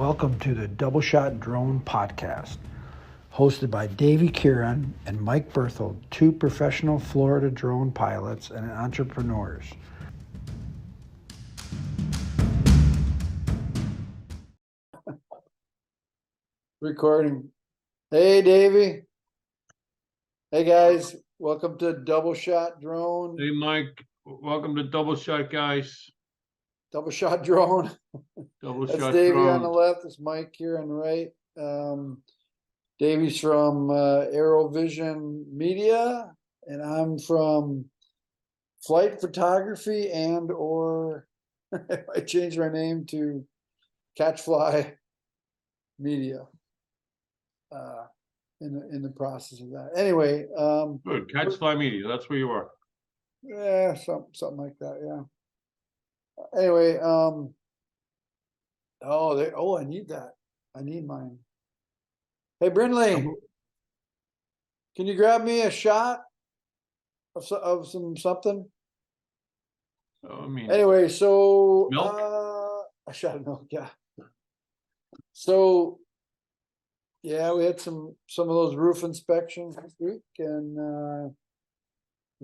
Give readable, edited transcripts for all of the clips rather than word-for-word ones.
Welcome to the Double Shot Drone Podcast, hosted by Davy Kieran and Mike Berthold, two professional Florida drone pilots and entrepreneurs. Recording. Hey, Davy. Hey, guys. Welcome to Double Shot Drone. Hey, Mike. Welcome to Double Shot, guys. Double Shot Drone. That's Davey on the left. It's Mike here on the right. Davy's from Aerovision Media, and I'm from Flight Photography or I changed my name to Catchfly Media. In the process of that. Anyway, good. Catchfly Media. That's where you are. Yeah, something like that. Yeah. Anyway, I need that. I need mine. Hey, Brindley, can you grab me a shot of something? I mean, anyway, so milk? A shot of milk, yeah. So yeah, we had some of those roof inspections this week, and the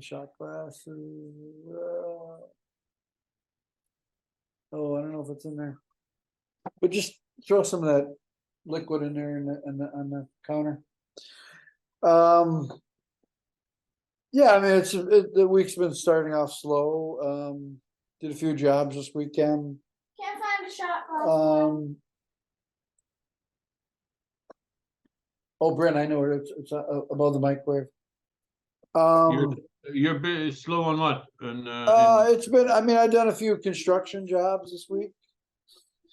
shot glasses. I don't know if it's in there, but just throw some of that liquid in there on the counter. Yeah, I mean the week's been starting off slow. Did a few jobs this weekend. Can't find a shot glass. Oh, Brent, I know it. It's above the microwave. You're a bit slow on what? It's been. I mean, I've done a few construction jobs this week.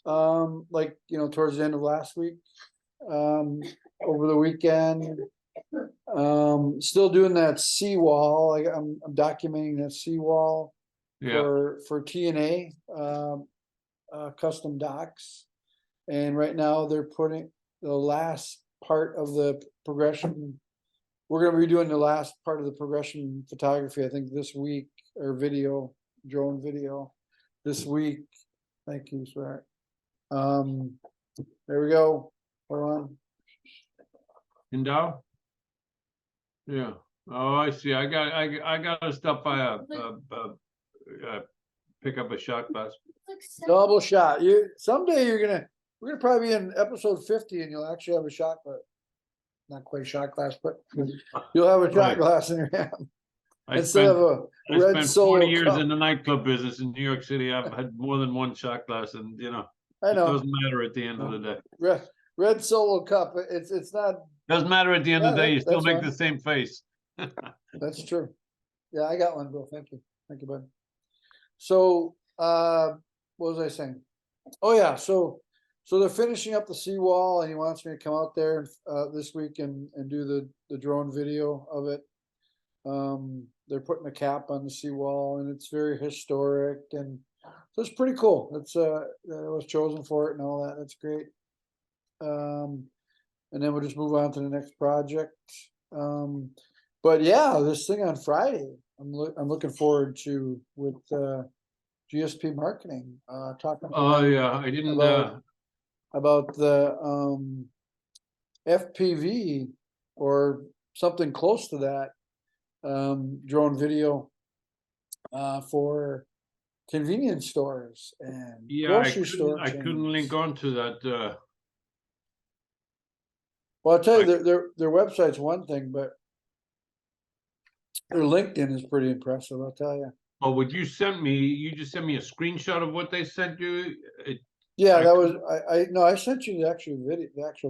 Like towards the end of last week. Over the weekend. Still doing that seawall. I'm documenting that seawall for TNA custom docks, and right now they're putting the last part of the progression. We're going to be doing the last part of the progression photography, I think, this week, or drone video this week. Thank you, swear. There we go. Hold on. In down? Yeah. Oh, I see. I got to stop by pick up a shot glass. Double shot. Someday we're gonna probably be in episode 50, and you'll actually have a shot glass. Not quite a shot glass, but you'll have a shot glass in your hand. Instead of a red Solo 40 years cup. in the nightclub business in New York City. I've had more than one shot glass, and I know. it doesn't matter at the end of the day. Red Solo cup. It's not. Doesn't matter at the end of the day. You still make the same face. That's true. Yeah, I got one, Bill. Thank you, bud. So, what was I saying? Oh yeah, so they're finishing up the seawall, and he wants me to come out there this week and do the drone video of it. They're putting a cap on the seawall, and it's very historic, and so it's pretty cool. It's I was chosen for it and all that. That's great. And then we'll just move on to the next project. But yeah, this thing on Friday, I'm looking forward to with GSP Marketing talking. Oh yeah, I didn't about the FPV or something close to that drone video for convenience stores and grocery stores. I couldn't link on to that. Well, I'll tell you, their website's one thing, but their LinkedIn is pretty impressive. I'll tell you. Oh, would you send me? You just sent me a screenshot of what they sent you. I sent you the actual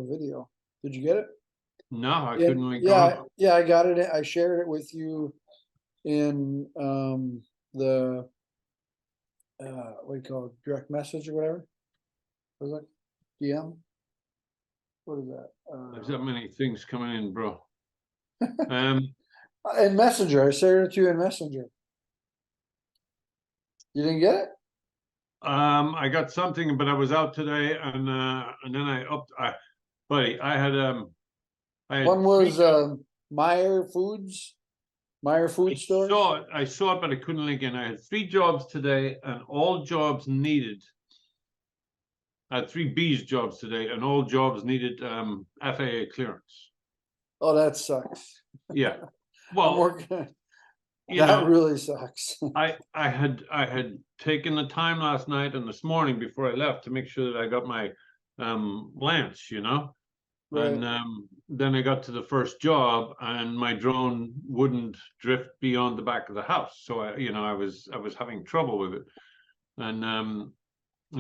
video. Did you get it? No, I couldn't link on. Yeah, I got it. I shared it with you in the what do you call it, direct message or whatever. Was it DM? What is that? There's that many things coming in, bro. In Messenger, I shared it to you in Messenger. You didn't get it? I got something, but I was out today, and then buddy, I had one was Meyer Food Stores. I saw it, but I couldn't link in. I had 3 jobs today, and all jobs needed I had 3 bees jobs today, and all jobs needed FAA clearance. Oh, that sucks. Yeah. I'm Well, working. you That know, really sucks. I had taken the time last night and this morning before I left to make sure that I got my lance, you know. And Right. then I got to the first job, and my drone wouldn't drift beyond the back of the house. So I was having trouble with it. And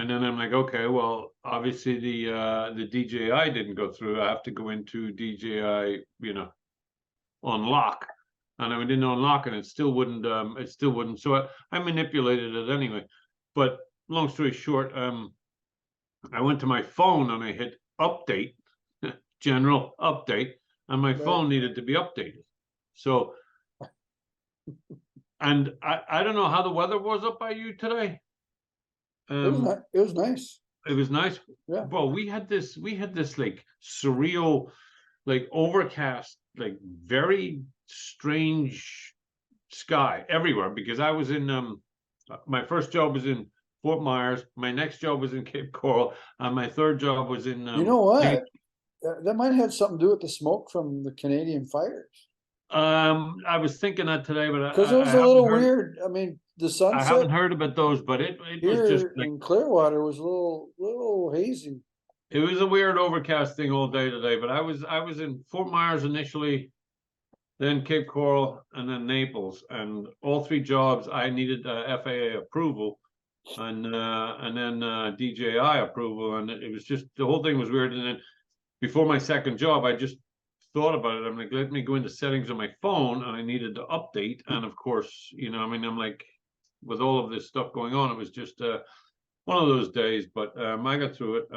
then I'm like, okay, well, obviously the DJI didn't go through. I have to go into DJI, unlock. And I didn't unlock, and it still wouldn't. So I manipulated it anyway. But long story short, I went to my phone and I hit update, general update, and my Right. phone needed to be updated. So, and I don't know how the weather was up by you today. It was nice. It was nice. Yeah. Well, we had this like surreal, like overcast, like very strange sky everywhere, because I was in my first job was in Fort Myers, my next job was in Cape Coral, and my third job was in You know what? That might have something to do with the smoke from the Canadian fires. I was thinking that today, but Because it I was a haven't little heard. weird. I mean, the I haven't sunset heard about those, but it was just here like in Clearwater was a little hazy. it was a weird overcast thing all day today. But I was in Fort Myers initially, then Cape Coral, and then Naples, and all 3 jobs I needed FAA approval, and then DJI approval, and it was just the whole thing was weird. And then before my second job, I just thought about it. I'm like, let me go into settings on my phone, and I needed to update. And of course, I'm like, with all of this stuff going on, it was just one of those days. But I got through it.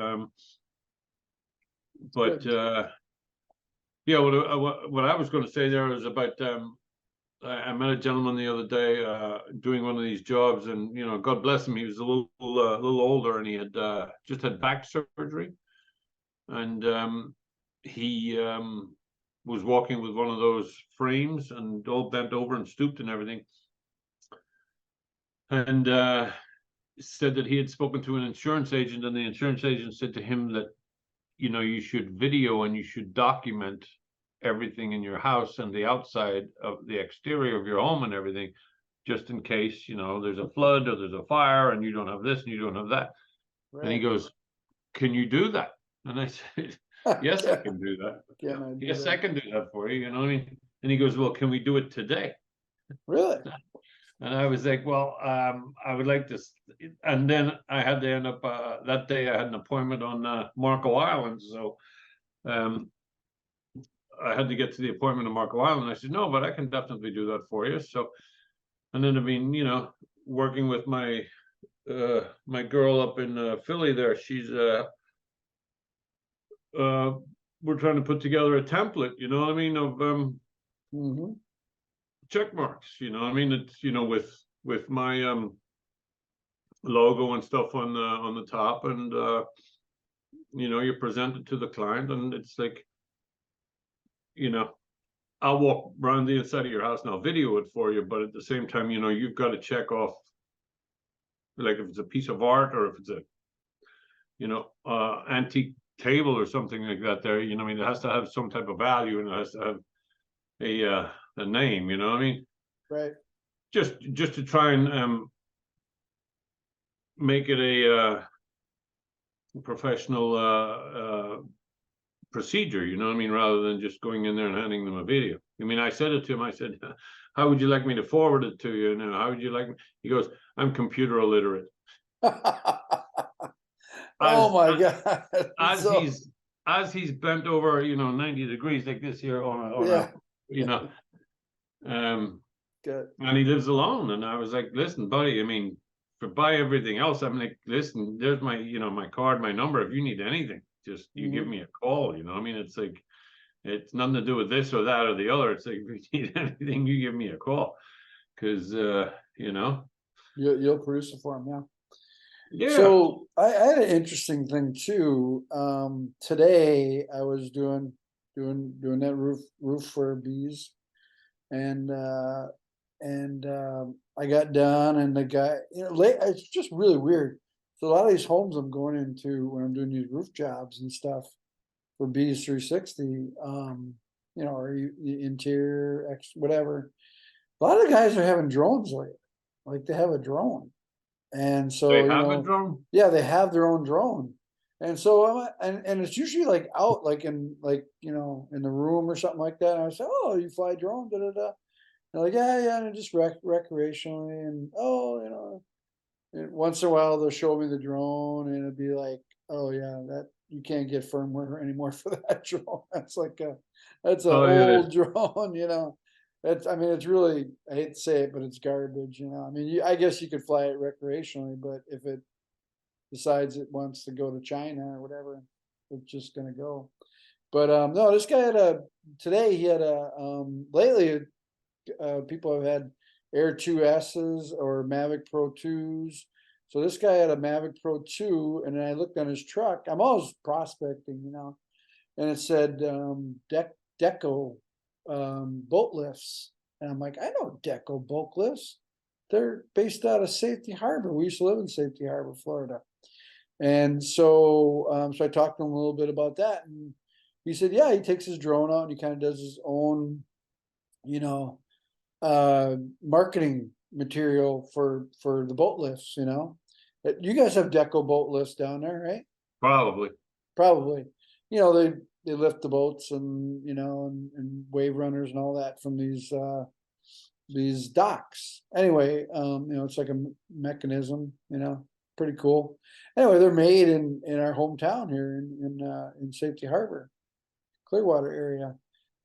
But Good. yeah, what I was going to say there was about I met a gentleman the other day doing one of these jobs, and God bless him, he was a little older, and he had just had back surgery, and he was walking with one of those frames and all bent over and stooped and everything, and said that he had spoken to an insurance agent, and the insurance agent said to him that you should video and you should document everything in your house and the outside of the exterior of your home and everything, just in case there's a flood or there's a fire and you don't have this and you don't have that. And he Right. goes, can you do that? And I said, yes, I can do that. Yes, I can do that for you, you know what I mean? And he goes, well, can we do it today? Really? And I was like, well, I would like to. And then I had to end up that day. I had an appointment on Marco Island, so I had to get to the appointment on Marco Island. I said, no, but I can definitely do that for you. So, and then working with my my girl up in Philly there, she's we're trying to put together a template, you know what I mean, of Mm-hmm. check marks, I mean, it's with my logo and stuff on the top, and you present it to the client, and it's like, I'll walk around the inside of your house and I'll video it for you, but at the same time, you've got to check off, like if it's a piece of art or if it's a antique table or something like that there, I mean, it has to have some type of value, and it has to have a name, you know what I mean? Right. Just to try and make it a professional procedure, you know what I mean, rather than just going in there and handing them a video. I mean, I said it to him, I said, how would you like me to forward it to you? How would you like me? He goes, I'm computer illiterate. Oh my God. As he's bent over, 90 degrees like this here on Good. and he lives alone. And I was like, listen, buddy, I mean, buy everything else. I'm like, listen, there's my, my card, my number. If you need anything, just you give me a call, I mean, it's like, it's nothing to do with this or that or the other. It's like, if you need anything, you give me a call. Cause You'll produce it for him, yeah. Yeah. So I had an interesting thing too. Today I was doing that roof for bees, and I got done, and the guy, it's just really weird. So a lot of these homes I'm going into when I'm doing these roof jobs and stuff for B's 360, you know, or interior, whatever. A lot of the guys are having drones like they have a drone. And so, They you have a know, drone? yeah, they have their own drone. And so, and it's usually like out, like you know, in the room or something like that. And I say, oh, you fly drone, da da da. They're like, yeah, and just recreationally, and oh, you know, and once in a while they'll show me the drone, and it'd be like, oh yeah, that you can't get firmware anymore for that drone. That's an Oh, yeah. old drone, you know. It's, I mean, it's really, I hate to say it, but it's garbage, you know. I mean, I guess you could fly it recreationally, but if it decides it wants to go to China or whatever, it's just gonna go. But no, this guy had today he had lately people have had Air 2Ss or Mavic Pro 2s. So this guy had a Mavic Pro 2, and then I looked on his truck. I'm always prospecting, you know, and it said Deco boat lifts. And I'm like, I know Deco boat lifts. They're based out of Safety Harbor. We used to live in Safety Harbor, Florida. And so, so I talked to him a little bit about that. And he said, yeah, he takes his drone out and he kind of does his own, you know, marketing material for the boat lifts, you know. You guys have Deco boat lifts down there, right? Probably. Probably. You know, they lift the boats and, you know, and wave runners and all that from these docks. Anyway, you know, it's like a mechanism, you know, pretty cool. Anyway, they're made in our hometown here in Safety Harbor, Clearwater area.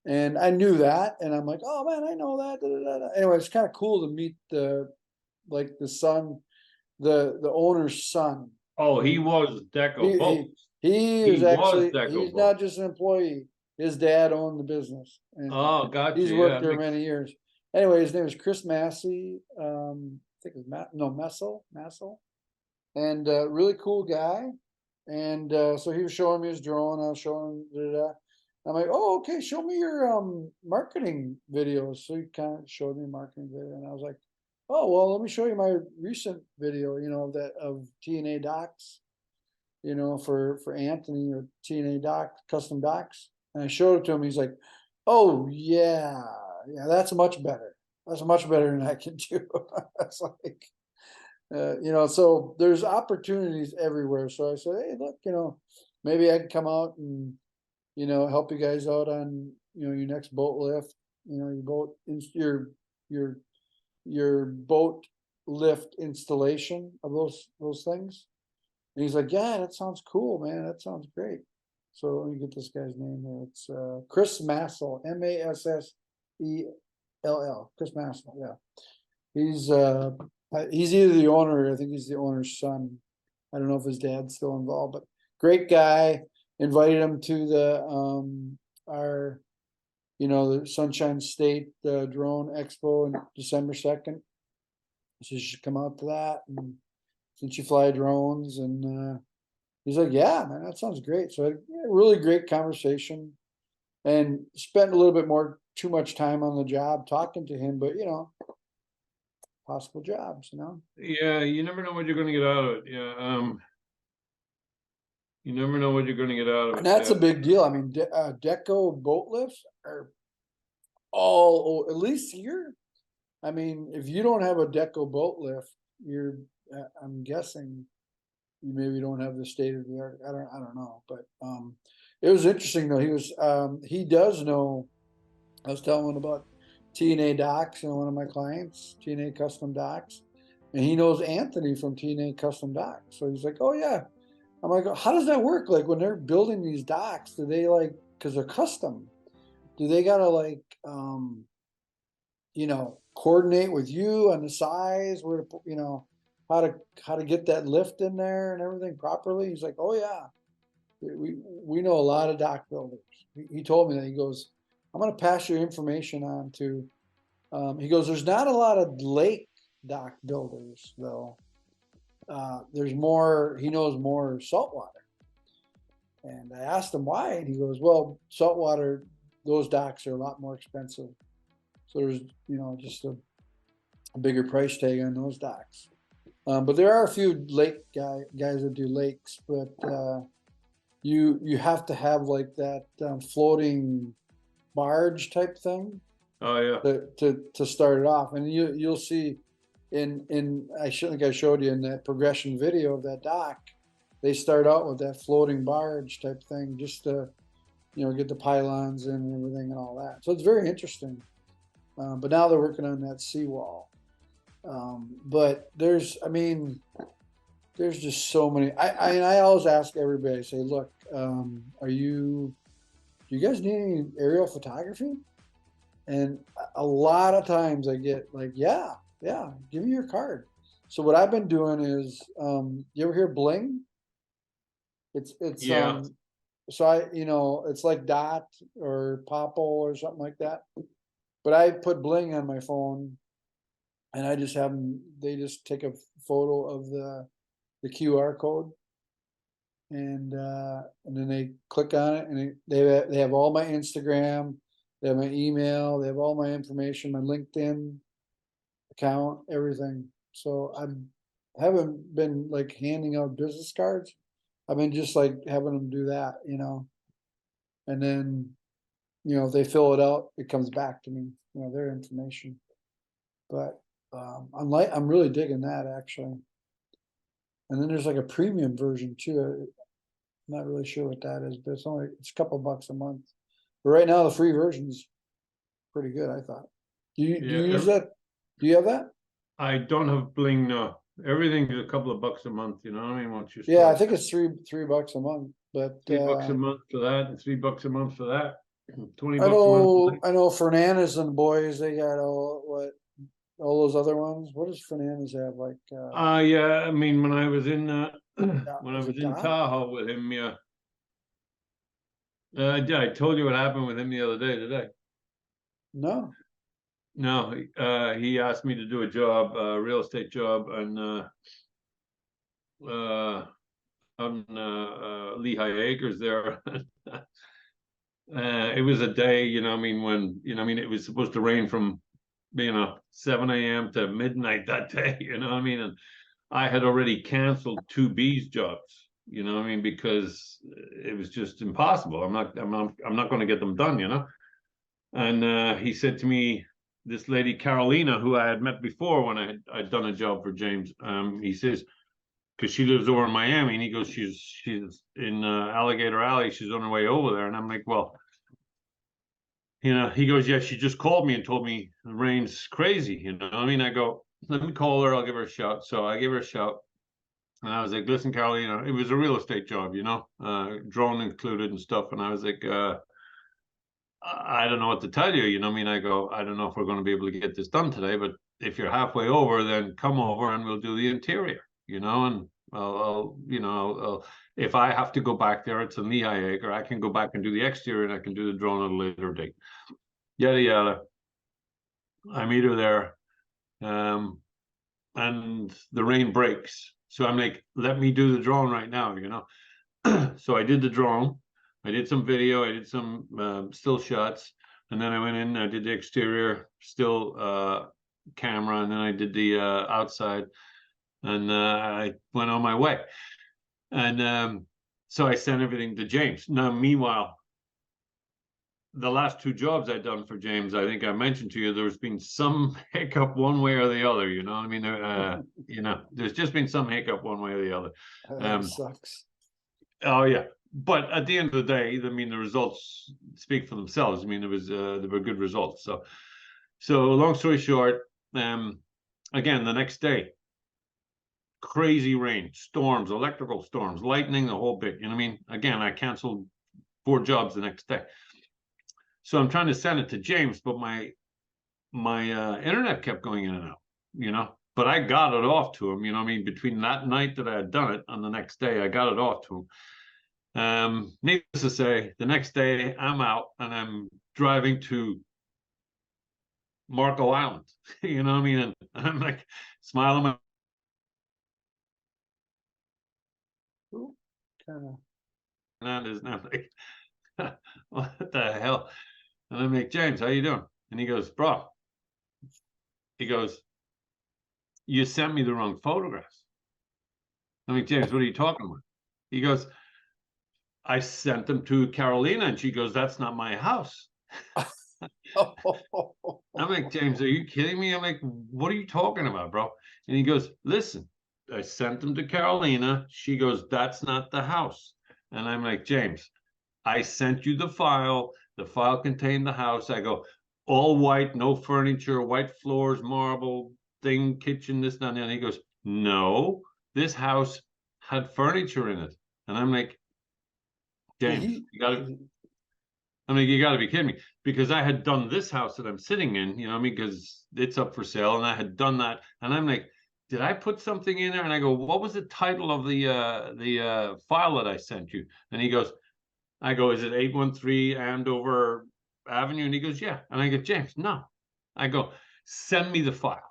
And I knew that, and I'm like, oh man, I know that. Da, da, da. Anyway, it's kind of cool to meet the son, the owner's son. Oh, he was Deco He Boats. he He is was actually, Deco he's not Boats. just an employee. His dad owned the business, and Oh, gotcha. he's Yeah, worked there many years. Anyway, his name is Chris Massey. I think it's Massel, and really cool guy. And so he was showing me his drone. I was showing him. Da, da, da. I'm like, oh, okay, show me your marketing videos. So he kind of showed me a marketing video, and I was like, oh well, let me show you my recent video, you know, that of TNA docks, you know, for Anthony or TNA dock custom docks. And I showed it to him. He's like, oh yeah, yeah, that's much better. That's much better than I can do. That's like, you know, so there's opportunities everywhere. So I said, hey, look, you know, maybe I can come out and, you know, help you guys out on, you know, your next boat lift, you know, your boat, your, your boat lift installation of those things. And he's like, yeah, that sounds cool, man. That sounds great. So let me get this guy's name here. It's Chris Massel, Massell, Chris Massel. Yeah, he's either the owner. I think he's the owner's son. I don't know if his dad's still involved, but great guy. Invited him to our, you know, the Sunshine State Drone Expo on December 2nd. So you should come out to that. And since you fly drones, and he's like, yeah, man, that sounds great. So really great conversation, and spent a little bit too much time on the job talking to him, but you know, possible jobs, you know. yeah. You never know what you're going to get out of it. Yeah. You never know what you're going to get out of it. And that's Yeah. a big deal. I mean, Deco boat lifts are all, at least here. I mean, if you don't have a Deco boat lift, you're, I'm guessing you maybe don't have the state of the art. I don't know, but it was interesting though. He does know. I was telling him about TNA Docks, you know, one of my clients, TNA Custom Docks, and he knows Anthony from TNA Custom Docks. So he's like, oh yeah. I'm like, how does that work? Like when they're building these docks, do they like, because they're custom, do they gotta like, you know, coordinate with you on the size, where to, you know, how to get that lift in there and everything properly? He's like, oh yeah, we know a lot of dock builders. He told me that. He goes, I'm going to pass your information on to. He goes, there's not a lot of lake dock builders though. There's more. He knows more saltwater. And I asked him why, and he goes, well, saltwater, those docks are a lot more expensive. So there's, you know, just a bigger price tag on those docks. But there are a few lake guys that do lakes, but you have to have like that floating barge type thing Oh yeah. to start it off, and you'll see in I should think I showed you in that progression video of that dock, they start out with that floating barge type thing just to get the pylons in and everything and all that. So it's very interesting. But now they're working on that seawall. But there's just so many. I always ask everybody. I say, look, do you guys need any aerial photography? And a lot of times I get like, yeah, give me your card. So what I've been doing is, you ever hear Bling? It's Yeah. so it's like Dot or Popple or something like that. But I put Bling on my phone, and I just have them. They just take a photo of the QR code, and then they click on it, and they have all my Instagram, they have my email, they have all my information, my LinkedIn account, everything. So I haven't been like handing out business cards. I've been just like having them do that, and then if they fill it out, it comes back to me, their information. But I'm really digging that actually. And then there's like a premium version too. I'm not really sure what that is, but it's a couple bucks a month. But right now the free version's pretty good, I thought. Do you Yeah. use that? Do you have that? I don't have Bling, no. Everything is a couple of bucks a month, you know what I mean? Once you Yeah, I start, think it's $3 a month. But $3 a month for that, and $3 a month for that. 20 I bucks a month for know I know Fernandez and the boys, they got all those other ones. What does Fernandez have? Like that. Yeah, I mean, when I was in when I is was it in Dot? Tahoe with him, yeah. Yeah, I told you what happened with him the other day today. No. No, he asked me to do a job, a real estate job, and on Lehigh Acres there. It was a day, I mean, it was supposed to rain from 7 a.m. to midnight that day, I mean, and I had already canceled two bees jobs, I mean, because it was just impossible. I'm not going to get them done. And he said to me, this lady Carolina, who I had met before when I'd done a job for James, he says, because she lives over in Miami, and he goes, she's in Alligator Alley, she's on her way over there. And I'm like, well, he goes, yeah, she just called me and told me the rain's crazy, I mean, I go, let me call her, I'll give her a shout. So I gave her a shout, and I was like, listen, Carolina, it was a real estate job, drone included and stuff. And I was like, I don't know what to tell you, I mean, I go, I don't know if we're going to be able to get this done today, but if you're halfway over, then come over and we'll do the interior, and I'll if I have to go back there, it's in Lehigh Acre, I can go back and do the exterior, and I can do the drone at a later date. Yada yada. I meet her there, and the rain breaks. So I'm like, let me do the drone right now, So I did the drone. I did some video. I did some still shots, and then I went in. I did the exterior still camera, and then I did the outside, and I went on my way. And so I sent everything to James. Now, meanwhile, the last two jobs I'd done for James, I think I mentioned to you, there's been some hiccup one way or the other. I mean, there's just been some hiccup one way or the other. That sucks. Oh yeah, but at the end of the day, I mean, the results speak for themselves. I mean, there were good results. So long story short, again, the next day, crazy rain, storms, electrical storms, lightning, the whole bit. I mean, again, I canceled 4 jobs the next day. So I'm trying to send it to James, but my internet kept going in and out, but I got it off to him, I mean, between that night that I had done it and the next day, I got it off to him. Needless to say, the next day I'm out and I'm driving to Marco Island, what I mean? And I'm like smiling. Kind of. And I'm like, what the hell? And I'm like, James, how you doing? And he goes, bro, you sent me the wrong photographs. I'm like, James, what are you talking about? He goes, I sent them to Carolina, and she goes, that's not my house. I'm like, James, are you kidding me? I'm like, what are you talking about, bro? And he goes, listen, I sent them to Carolina. She goes, that's not the house. And I'm like, James, I sent you the file. The file contained the house. I go, all white, no furniture, white floors, marble thing, kitchen, this, that, and that. And he goes, no, this house had furniture in it. And I'm like, James, you gotta, I mean, you got to be kidding me, because I had done this house that I'm sitting in, you know, what I mean, because it's up for sale, and I had done that, and I'm like, did I put something in there? And I go, what was the title of the file that I sent you? And he goes, I go, is it 813 Andover Avenue? And he goes, yeah. And I go, James, no. I go, send me the file.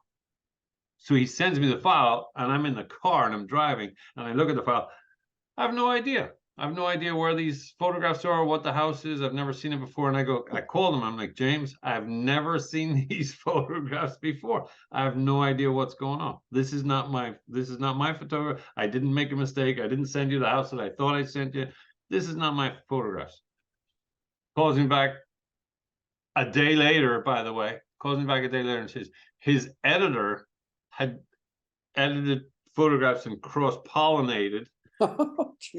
So he sends me the file, and I'm in the car and I'm driving, and I look at the file. I have no idea. I have no idea where these photographs are, what the house is. I've never seen it before. And I called him. I'm like, James, I've never seen these photographs before. I have no idea what's going on. This is not my photograph. I didn't make a mistake. I didn't send you the house that I thought I sent you. This is not my photographs. Calls me back a day later, by the way, calls me back a day later and says his editor had edited photographs and cross-pollinated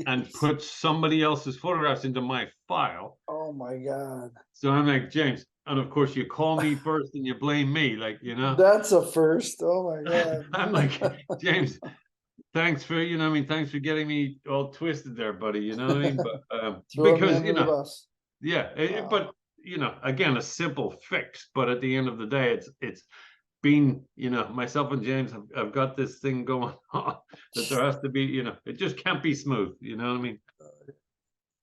and Jeez. put somebody else's photographs into my file. Oh my God. So I'm like, James, and of course you call me first and you blame me, like, you know. That's a first. Oh my God. I'm like, James, thanks for, you know, I mean, thanks for getting me all twisted there, buddy. You know what I mean? But Throw me because, under you the know, bus. yeah, Wow. but you know, again, a simple fix. But at the end of the day, it's been, you know, myself and James have got this thing going on that there has to be, you know, it just can't be smooth. You know what I mean?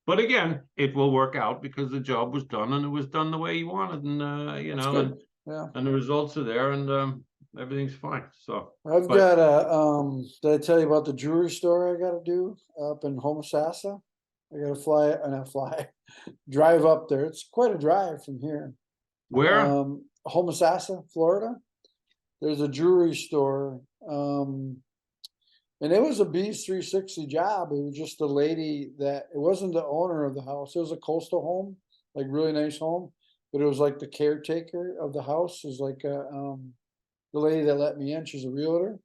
But again, it will work out because the job was done and it was done the way you wanted, and you That's know, good. Yeah. and the results are there, and everything's fine. So, I've but got a, did I tell you about the jewelry store I gotta do up in Homosassa? I gotta not fly, drive up there. It's quite a drive from here. where? Homosassa, Florida. There's a jewelry store. And it was a Bees 360 job. It was just a lady that, it wasn't the owner of the house. It was a coastal home, like really nice home, but it was like the caretaker of the house is like the lady that let me in. She's a realtor,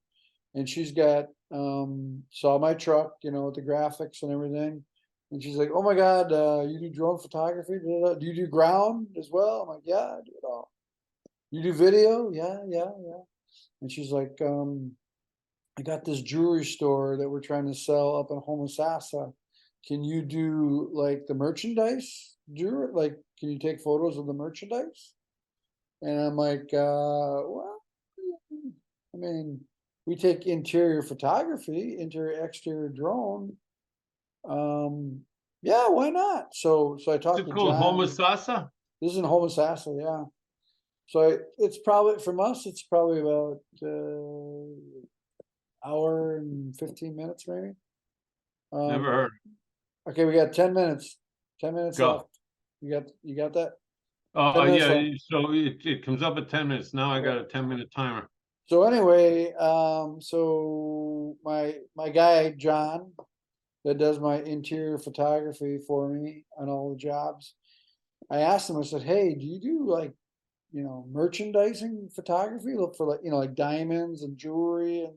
and she's got saw my truck, you know, with the graphics and everything. And she's like, "Oh my God, you do drone photography? Do you do ground as well?" I'm like, "Yeah, I do it all." "You do video?" "Yeah, yeah, yeah." And she's like, I got this jewelry store that we're trying to sell up in Homosassa. Can you do like the merchandise jewelry? Like, can you take photos of the merchandise? And I'm like, well, I mean, we take interior photography, interior, exterior drone. Yeah, why not? So I Is talked it to called John. Homosassa? This is in Homosassa, yeah. So it's probably, from us, it's probably about hour and 15 minutes maybe. Never heard. Okay, we got 10 minutes. 10 minutes Go. left. You got that? Oh 10 minutes yeah, left. so it comes up at 10 minutes. Now I got a 10-minute timer. So anyway, so my guy John that does my interior photography for me on all the jobs, I asked him, I said, "Hey, do you do like, you know, merchandising photography? Look for like, you know, like diamonds and jewelry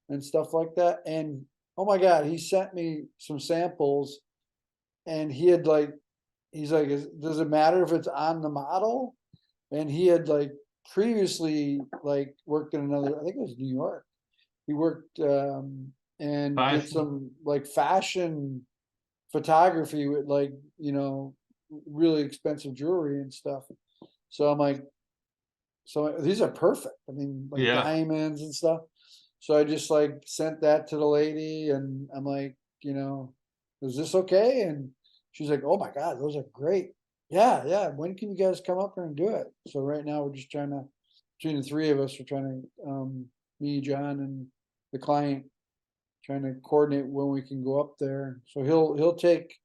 and stuff like that." And oh my God, he sent me some samples, and he had like, he's like, does it matter if it's on the model? And he had like previously like worked in another, I think it was New York. He worked and did Fashion. some like fashion photography with like, you know, really expensive jewelry and stuff. So I'm like, so these are perfect. I mean, like Yeah. diamonds and stuff. So I just like sent that to the lady, and I'm like, you know, is this okay? And she's like, "Oh my God, those are great. Yeah, yeah. When can you guys come up here and do it?" So right now we're just trying to, between the three of us, we're trying to, me, John, and the client, trying to coordinate when we can go up there. So he'll take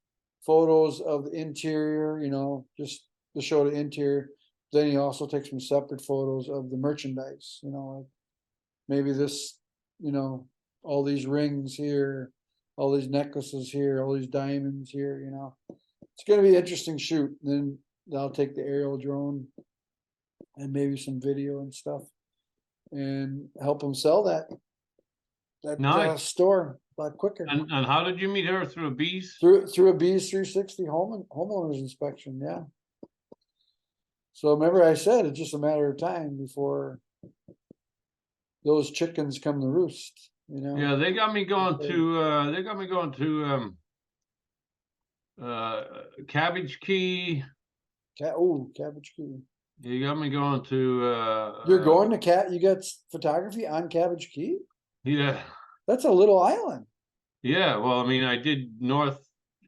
photos of the interior, you know, just to show the interior. Then he also takes some separate photos of the merchandise, you know, like maybe this, you know, all these rings here, all these necklaces here, all these diamonds here, It's gonna be an interesting shoot. Then I'll take the aerial drone and maybe some video and stuff and help them sell that Nice. store a lot quicker. And how did you meet her? Through a bees? Through a B's 360 homeowners inspection, yeah. So remember I said it's just a matter of time before those chickens come to roost, Yeah, they got me going to Cabbage Key. Cabbage Key. You got me going to You're going to you got photography on Cabbage Key? Yeah. That's a little island. Yeah, well, I mean, I did North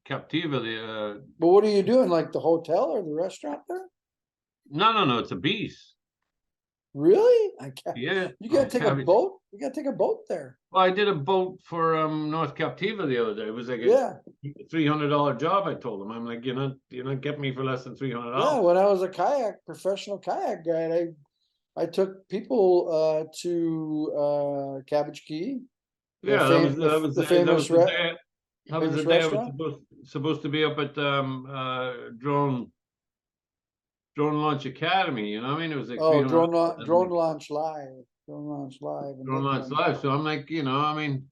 Captiva, the But what are you doing? Like the hotel or the restaurant there? no, it's a beast. Really? I can't. Yeah. You gotta take a Cabbage. boat. You gotta take a boat there. Well, I did a boat for North Captiva the other day. It was like a Yeah. $300 job. I told him, I'm like, you're not getting me for less than $300. Yeah. When I was a professional kayak guide, I took people to Cabbage Key. Yeah, that was the famous day. That was the famous day I was restaurant? supposed to be up at Drone Launch Academy. You know what I mean? It was like Oh, $300. drone launch live. Drone launch live. and Drone that Launch kind of- Live. So I'm like, I mean,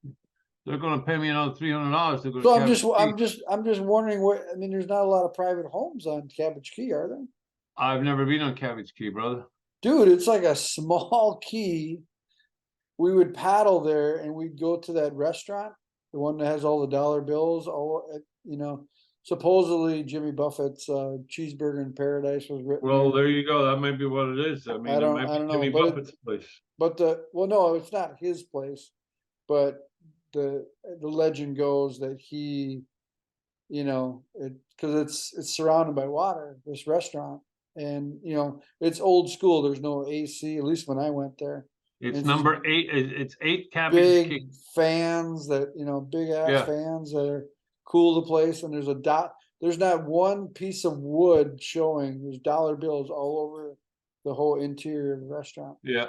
they're going to pay me another $300 to go to So Cabbage Key. I'm just wondering what, I mean, there's not a lot of private homes on Cabbage Key, are there? I've never been on Cabbage Key, brother. Dude, it's like a small key. We would paddle there and we'd go to that restaurant, the one that has all the dollar bills, supposedly Jimmy Buffett's Cheeseburger in Paradise was written. Well, there. there you go. That might be what it is. I mean, I it don't might be know, Jimmy but Buffett's place. But no, it's not his place, but the legend goes that he, because it's surrounded by water, this restaurant, and it's old school. There's no AC, at least when I went there. It's It's number 8. It's 8 Cabbage Big Key. fans that big ass Yeah. fans that are cool the place, and there's not one piece of wood showing. There's dollar bills all over the whole interior of the restaurant. Yeah.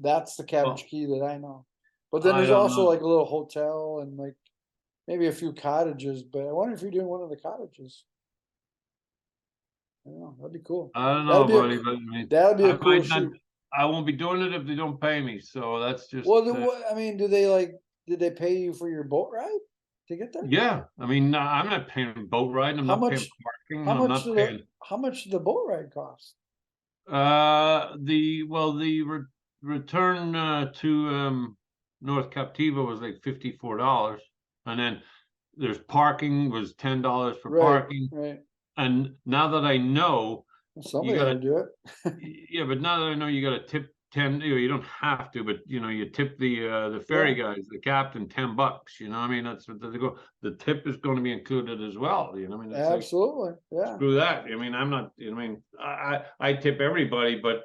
That's the Cabbage Well, Key that I know. But then I there's don't also know. like a little hotel and like maybe a few cottages. But I wonder if you're doing one of the cottages. I don't know. That'd be cool. I don't know, That'd be a buddy, co- but I mean, That'd be a I cool might not. shoot. I won't be doing it if they don't pay me. So that's just. Well, I mean, did they pay you for your boat ride to get there? Yeah, I mean, I'm not paying boat ride. I'm How not paying much? parking. How I'm much not paying. how much did the boat ride cost? The return to North Captiva was like $54, and then there's parking was $10 for parking. Right. And now that I know, Well, somebody gotta- had to do it. yeah, but now that I know, you got to tip 10. You don't have to, but you tip the ferry guys, the captain, $10. You know, what I mean, that's what they go. The tip is going to be included as well. You know, what I mean, it's like, Absolutely. Yeah. screw that. I mean, I'm not. I mean, I tip everybody, but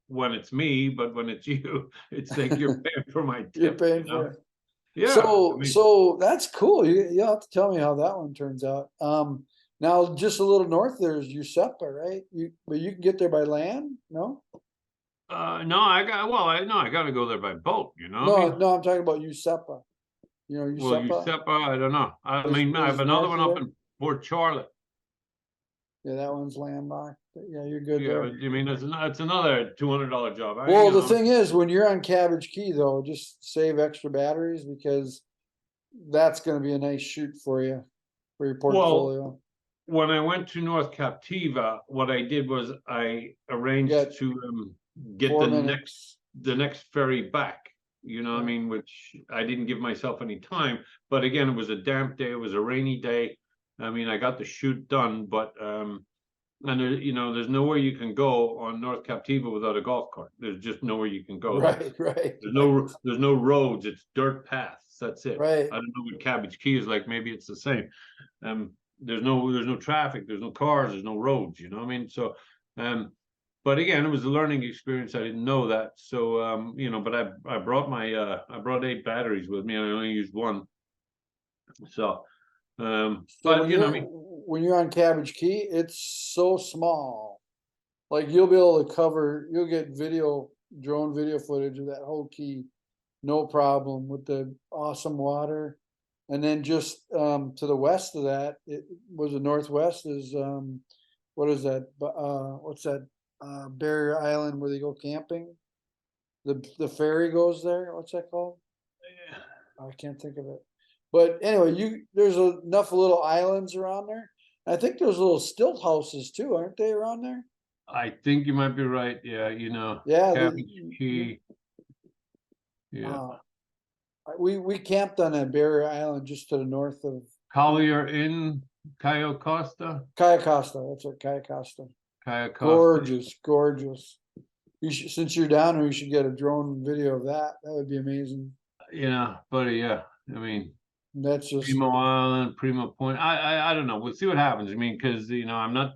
when it's me, but when it's you, it's like you're paying for my tip. You're paying you know? for it. Yeah. So I mean, so that's cool. You'll have to tell me how that one turns out. Now just a little north there is Usepa, right? But you can get there by land, no? no, I got to go there by boat. You know. No, what I mean? no, I'm talking about Usepa. Well, Usepa. Usepa, I don't know. I mean, I have is another north one of up there? in Port Charlotte. Yeah, that one's landlocked. Yeah, you're good Yeah, there. but, I mean, it's another $200 job. Well, the thing is, when you're on Cabbage Key, though, just save extra batteries because that's going to be a nice shoot for you for your portfolio. When I went to North Captiva, what I did was I arranged Yeah. to get 4 the minutes. next ferry back. You know what I Yeah. mean? Which I didn't give myself any time. But again, it was a damp day. It was a rainy day. I mean, I got the shoot done, but and there's nowhere you can go on North Captiva without a golf cart. There's just nowhere you can go. Right. There's no roads. It's dirt paths. That's it. Right. I don't know what Cabbage Key is like. Maybe it's the same. There's no traffic. There's no cars. There's no roads. You know what I mean? So, but again, it was a learning experience. I didn't know that. So, but I brought I brought 8 batteries with me. And I only used one. So, So but when I mean, when you're on Cabbage Key, it's so small. Like you'll be able to you'll get drone video footage of that whole key no problem with the awesome water. And then just to the west of that, it was the northwest is what is that? What's that? Barrier Island where they go camping. The ferry goes there. What's that called? I can't think of it. But anyway, there's enough little islands around there. I think there's little stilt houses too, aren't they around there? I think you might be right. Yeah, you know. Yeah, Cabbage Key. Yeah. We camped on that barrier island just to the north of Collier Inn, Cayo Costa. Cayo Costa. That's what Cayo Costa. Cayo Costa. Gorgeous, gorgeous. You should, since you're down there, you should get a drone video of that. That would be amazing. You know, buddy. Yeah, I mean, That's just Primo Island, Primo Point. I don't know. We'll see what happens. I mean, because you know, I'm not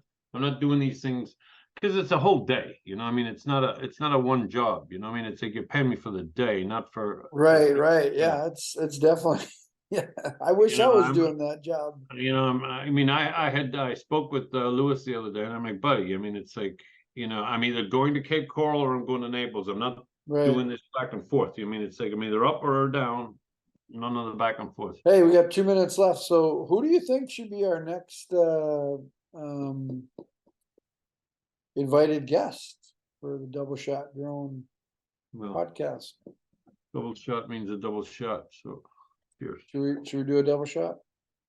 doing these things because it's a whole day. You know, I mean, it's not a one job. You know, I mean, it's like you're paying me for the day, not for right. Yeah, it's definitely. Yeah, I wish You know, I was I'm- doing that job. You know, I mean, I spoke with Lewis the other day, and I'm like, buddy, I mean, it's like, you know, I'm either going to Cape Coral or I'm going to Naples. I'm not Right. doing this back and forth. I mean, it's like I'm either up or down, none of the back and forth. Hey, we got 2 minutes left. So who do you think should be our next invited guest for the Double Shot Drone Well, podcast? double shot means a double shot. So here's Should we do a double shot?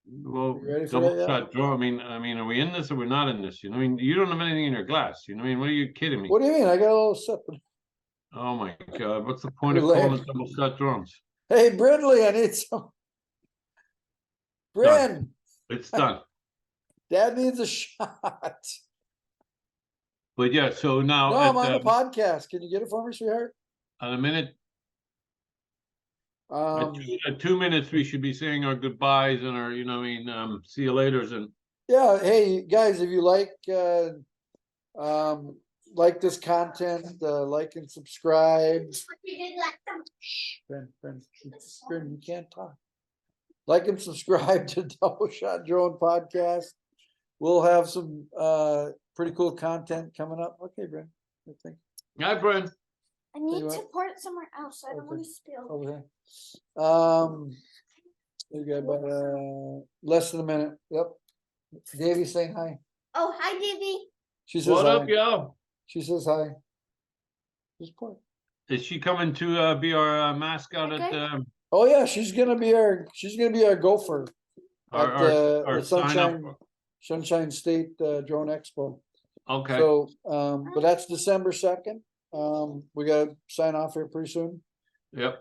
well, You ready for double that yet? shot draw. I mean, are we in this or we're not in this? You know, I mean, you don't have anything in your glass. You know, what I mean, what are you kidding me? What do you mean? I got a little sip. Oh my God, what's the point of You're calling late. it double shot drums? Hey, Brindley, I need some. Bryn, It's done. Dad needs a shot. But yeah, so now No, I'm at, on the podcast. Can you get it for me, sweetheart? at a minute, Um, at 2 minutes, we should be saying our goodbyes and our, you know, what I mean, see you laters and yeah, hey, guys, if you like this content, like and subscribe. You did like them. Ben, you can't talk. Like and subscribe to Double Shot Drone Podcast. We'll have some pretty cool content coming up. Okay, Brent. I think hi, Brian. I need you to what? pour it somewhere else. I don't want Okay. to spill. over here. We got about less than a minute. Yep. Davy saying hi. Oh, hi, Davy. She says What hi. up, yo? She says hi. Just pour. Is she coming to be our mascot at Okay. Oh yeah, she's gonna be our gopher our at our the sign up? Sunshine State Drone Expo. Okay. So, but that's December 2nd. We gotta sign off here pretty soon. Yep.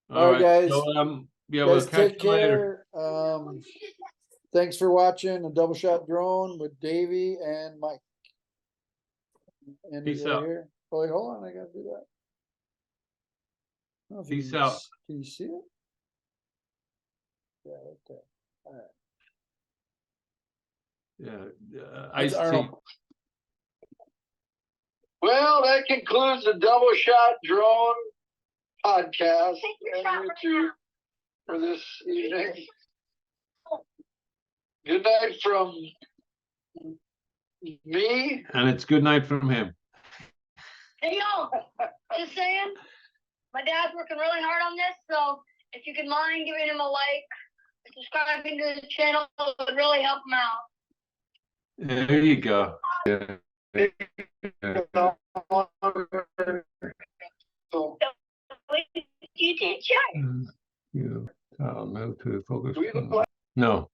All right, guys. So, yeah, Guys, we'll catch take you later. care. Thanks for watching a Double Shot Drone with Davy and Mike. And Peace right out. here. Oh, wait, hold on, I gotta do that. I don't know if you Peace can out. Can you see it? Yeah, right there. All right. Yeah. That's Iced tea. Arnold. Well, that concludes the Double Shot Drone podcast and YouTube for this evening. Good night from me. And it's good night from him. Hey, yo, just saying, my dad's working really hard on this, so if you could mind giving him a like, subscribing to the channel, it would really help him out. There you go. Yeah. You did, sure. You, no to focus. No.